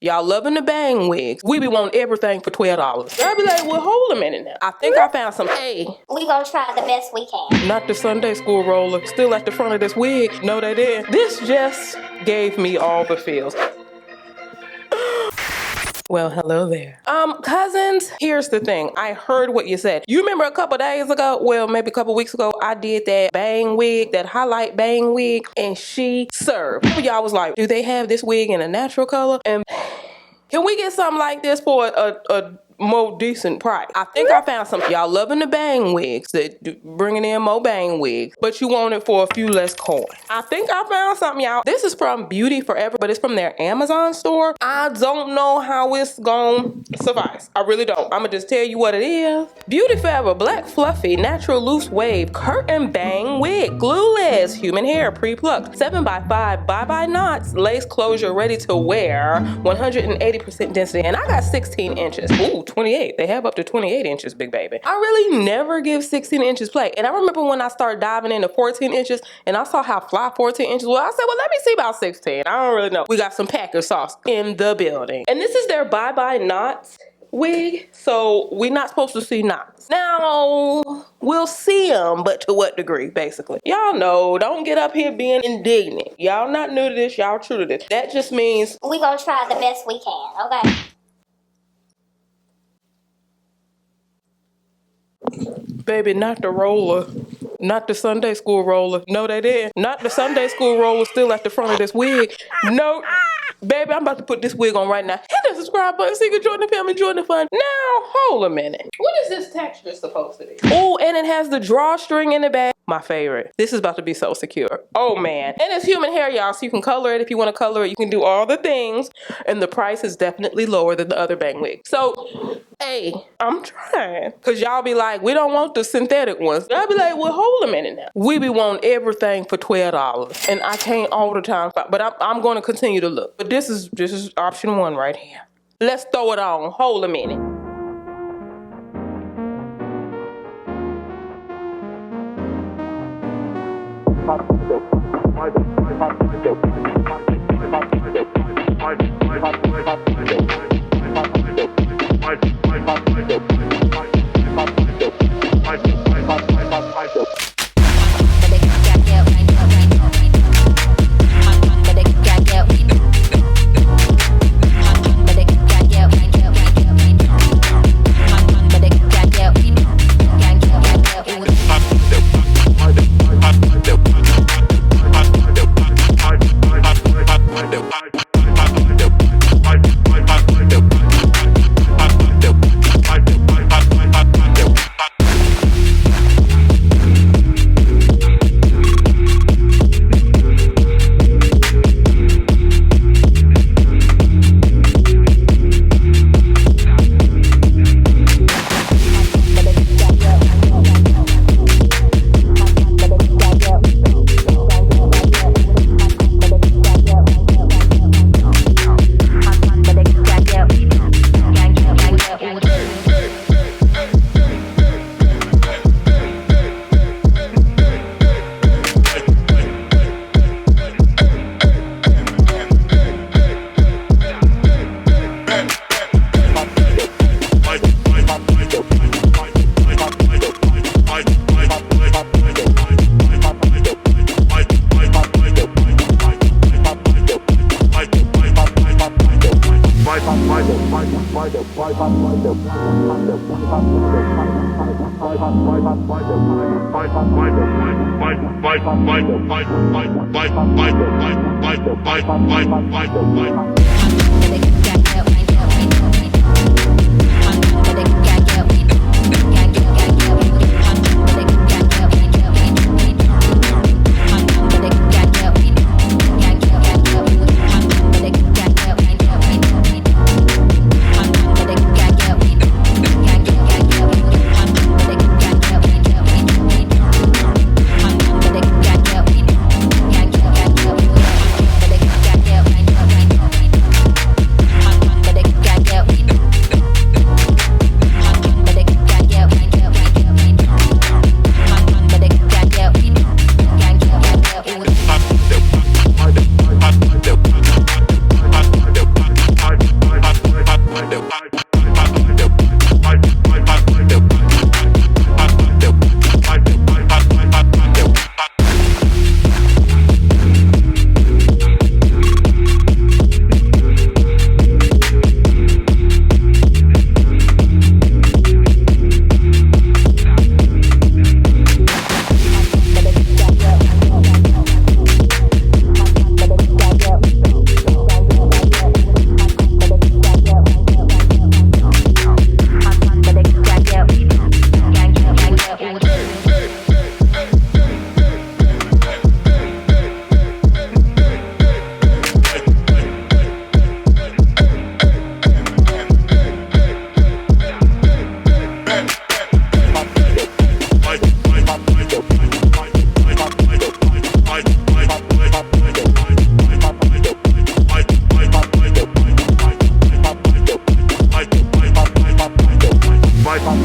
Y'all loving the bang wigs. We be wanting everything for $12. I'll be like, well, hold a minute now. I think I found some. Hey, we gonna try the best we can. Not the Sunday school roller. Still at the front of this wig. No, they didn't. This just gave me all the feels. Well, hello there. Cousins, here's the thing. I heard what you said. You remember a couple days ago, well, maybe a couple weeks ago, I did that bang wig, that highlight bang wig, and she served. Y'all was like, do they have this wig in a natural color? And can we get something like this for a more decent price? I think I found some. Y'all loving the bang wigs, that bringing in more bang wigs, but you want it for a few less coins. I think I found something, y'all. This is from Beauty Forever, but it's from their Amazon store. I don't know how it's gonna suffice. I really don't. I'm gonna just tell you what it is. Beauty Forever Black Fluffy Natural Loose Wave Curtain Bang Wig, glueless, human hair, pre-plucked, 7x5 bye-bye knots, lace closure, ready to wear, 180% density, and I got 16 inches. Ooh, 28. They have up to 28 inches, big baby. I really never give 16 inches play. And I remember when I started diving into 14 inches and I saw how fly 14 inches was, I said, well, let me see about 16. I don't really know. We got some Packer sauce in the building. And this is their bye-bye knots wig, so we're not supposed to see knots. Now, we'll see them, but to what degree, basically. Y'all know, don't get up here being indignant. Y'all not new to this, y'all true to this. That just means we gonna try the best we can, okay? Baby, not the roller. Not the Sunday school roller. No, they didn't. Not the Sunday school roller still at the front of this wig. No. Baby, I'm about to put this wig on right now. Hit the subscribe button so you can join the family, join the fun. Now, hold a minute. What is this texture supposed to be? Oh, and it has the drawstring in the back. My favorite. This is about to be so secure. Oh, man. And it's human hair, y'all, so you can color it if you want to color it. You can do all the things. And the price is definitely lower than the other bang wigs. So, hey, I'm trying. Because y'all be like, we don't want the synthetic ones. I'll be like, well, hold a minute now. We be wanting everything for $12. And I can't all the time. But I'm going to continue to look. But this is option one right here. Let's throw it on. Hold a minute. fight.